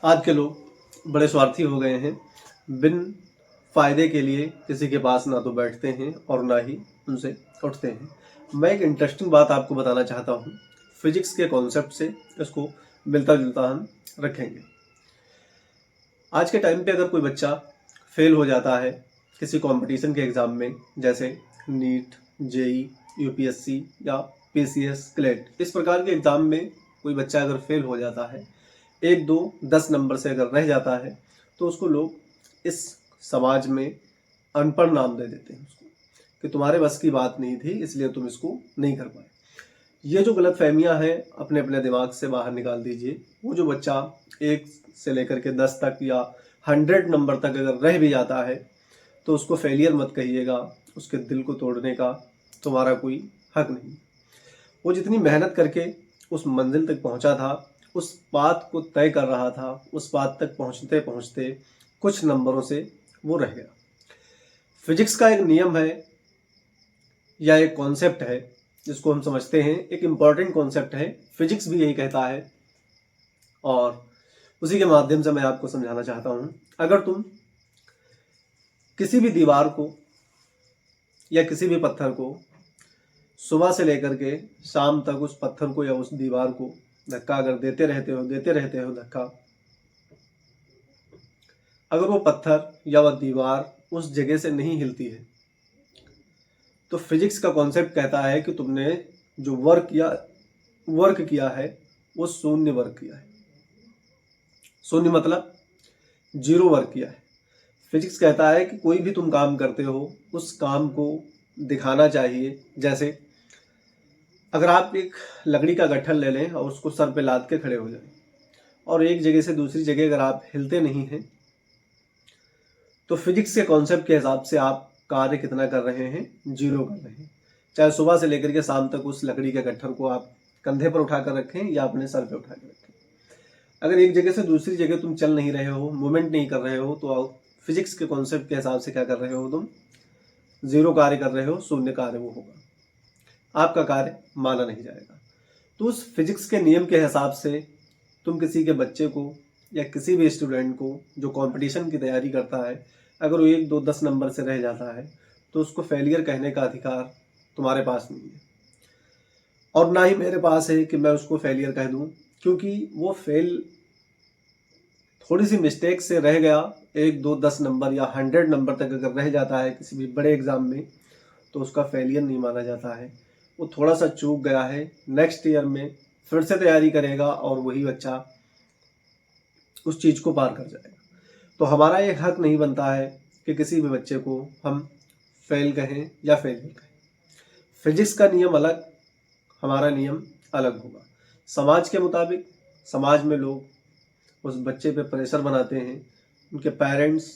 आज के लोग बड़े स्वार्थी हो गए हैं। बिन फ़ायदे के लिए किसी के पास ना तो बैठते हैं और ना ही उनसे उठते हैं। मैं एक इंटरेस्टिंग बात आपको बताना चाहता हूँ। फिजिक्स के कॉन्सेप्ट से इसको मिलता-जुलता हम रखेंगे। आज के टाइम पे अगर कोई बच्चा फेल हो जाता है किसी कंपटीशन के एग्ज़ाम में, जैसे नीट, जेईई, यूपीएससी या पीसीएस, क्लेट, इस प्रकार के एग्ज़ाम में कोई बच्चा अगर फेल हो जाता है, 1, 2, 10 नंबर से अगर रह जाता है, तो उसको लोग इस समाज में अनपढ़ नाम दे देते हैं उसको, कि तुम्हारे बस की बात नहीं थी इसलिए तुम इसको नहीं कर पाए। ये जो गलतफहमियां हैं अपने अपने दिमाग से बाहर निकाल दीजिए। वो जो बच्चा 1 से लेकर के 10 तक या 100 नंबर तक अगर रह भी जाता है, तो उसको फेलियर मत कहिएगा। उसके दिल को तोड़ने का तुम्हारा कोई हक नहीं। वो जितनी मेहनत करके उस मंजिल तक पहुंचा था, उस बात को तय कर रहा था, उस बात तक पहुंचते पहुंचते कुछ नंबरों से वो रह गया। फिजिक्स का एक नियम है या एक कॉन्सेप्ट है जिसको हम समझते हैं, एक इम्पॉर्टेंट कॉन्सेप्ट है। फिजिक्स भी यही कहता है और उसी के माध्यम से मैं आपको समझाना चाहता हूं। अगर तुम किसी भी दीवार को या किसी भी पत्थर को सुबह से लेकर के शाम तक उस पत्थर को या उस दीवार को धक्का अगर देते रहते हो धक्का, अगर वो पत्थर या वह दीवार उस जगह से नहीं हिलती है, तो फिजिक्स का कॉन्सेप्ट कहता है कि तुमने जो वर्क किया है वो शून्य वर्क किया है। शून्य मतलब जीरो वर्क किया है। फिजिक्स कहता है कि कोई भी तुम काम करते हो उस काम को दिखाना चाहिए। जैसे अगर आप एक लकड़ी का गट्ठर ले लें और उसको सर पे लाद के खड़े हो जाएं, और एक जगह से दूसरी जगह अगर आप हिलते नहीं हैं, तो फिजिक्स के कॉन्सेप्ट के हिसाब से आप कार्य कितना कर रहे हैं? जीरो कर रहे हैं। चाहे सुबह से लेकर के शाम तक उस लकड़ी के गट्ठर को आप कंधे पर उठाकर रखें या अपने सर पे उठा के रखें, अगर एक जगह से दूसरी जगह तुम चल नहीं रहे हो, मूवमेंट नहीं कर रहे हो, तो फिजिक्स के कॉन्सेप्ट के हिसाब से क्या कर रहे हो? तुम जीरो कार्य कर रहे हो, शून्य कार्य वो होगा, आपका कार्य माना नहीं जाएगा। तो उस फिजिक्स के नियम के हिसाब से तुम किसी के बच्चे को या किसी भी स्टूडेंट को जो कंपटीशन की तैयारी करता है, अगर वो 1, 2, 10 नंबर से रह जाता है, तो उसको फेलियर कहने का अधिकार तुम्हारे पास नहीं है, और ना ही मेरे पास है कि मैं उसको फेलियर कह दूं, क्योंकि वो फेल थोड़ी सी मिस्टेक से रह गया, 1, 2, 10 नंबर या 100 नंबर तक अगर रह जाता है किसी भी बड़े एग्जाम में, तो उसका फेलियर नहीं माना जाता है। वो थोड़ा सा चूक गया है, नेक्स्ट ईयर में फिर से तैयारी करेगा और वही बच्चा उस चीज़ को पार कर जाएगा। तो हमारा ये हक नहीं बनता है कि किसी भी बच्चे को हम फेल कहें या फेलियर कहें। फिजिक्स का नियम अलग, हमारा नियम अलग होगा। समाज के मुताबिक समाज में लोग उस बच्चे पे प्रेशर बनाते हैं, उनके पेरेंट्स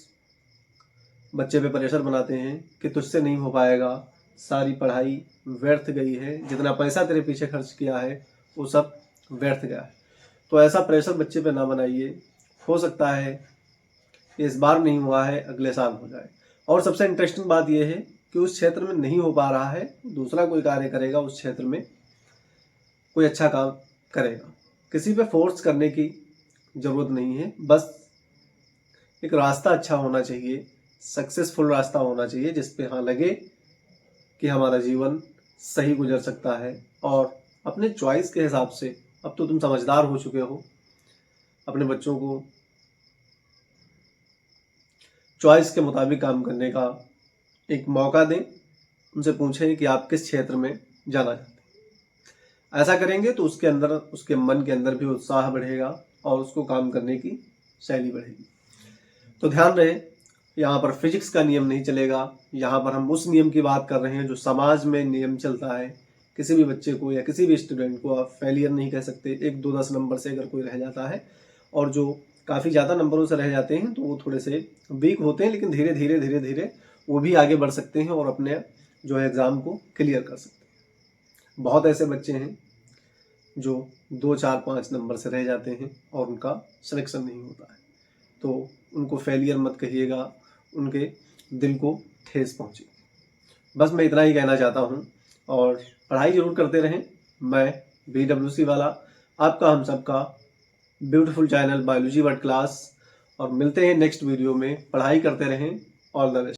बच्चे पे प्रेशर बनाते हैं कि तुझसे नहीं हो पाएगा, सारी पढ़ाई व्यर्थ गई है, जितना पैसा तेरे पीछे खर्च किया है वो सब व्यर्थ गया है। तो ऐसा प्रेशर बच्चे पे ना बनाइए। हो सकता है इस बार नहीं हुआ है, अगले साल हो जाए। और सबसे इंटरेस्टिंग बात यह है कि उस क्षेत्र में नहीं हो पा रहा है, दूसरा कोई कार्य करेगा, उस क्षेत्र में कोई अच्छा काम करेगा। किसी पे फोर्स करने की ज़रूरत नहीं है, बस एक रास्ता अच्छा होना चाहिए, सक्सेसफुल रास्ता होना चाहिए, जिस पे हाँ लगे कि हमारा जीवन सही गुजर सकता है। और अपने चॉइस के हिसाब से, अब तो तुम समझदार हो चुके हो, अपने बच्चों को चॉइस के मुताबिक काम करने का एक मौका दें। उनसे पूछें कि आप किस क्षेत्र में जाना चाहते हैं। ऐसा करेंगे तो उसके अंदर, उसके मन के अंदर भी उत्साह बढ़ेगा और उसको काम करने की शैली बढ़ेगी। तो ध्यान रहे, यहाँ पर फिजिक्स का नियम नहीं चलेगा। यहाँ पर हम उस नियम की बात कर रहे हैं जो समाज में नियम चलता है। किसी भी बच्चे को या किसी भी स्टूडेंट को आप फेलियर नहीं कह सकते। 1, 2, 10 नंबर से अगर कोई रह जाता है, और जो काफ़ी ज़्यादा नंबरों से रह जाते हैं, तो वो थोड़े से वीक होते हैं, लेकिन धीरे धीरे वो भी आगे बढ़ सकते हैं और अपने जो है एग्ज़ाम को क्लियर कर सकते हैं। बहुत ऐसे बच्चे हैं जो 2, 4, 5 नंबर से रह जाते हैं और उनका सिलेक्शन नहीं होता है। तो उनको फेलियर मत कहिएगा, उनके दिल को ठेस पहुँचे। बस मैं इतना ही कहना चाहता हूँ, और पढ़ाई ज़रूर करते रहें। मैं BWC वाला, आपका हम सबका beautiful channel biology word class, और मिलते हैं नेक्स्ट वीडियो में। पढ़ाई करते रहें। All the best.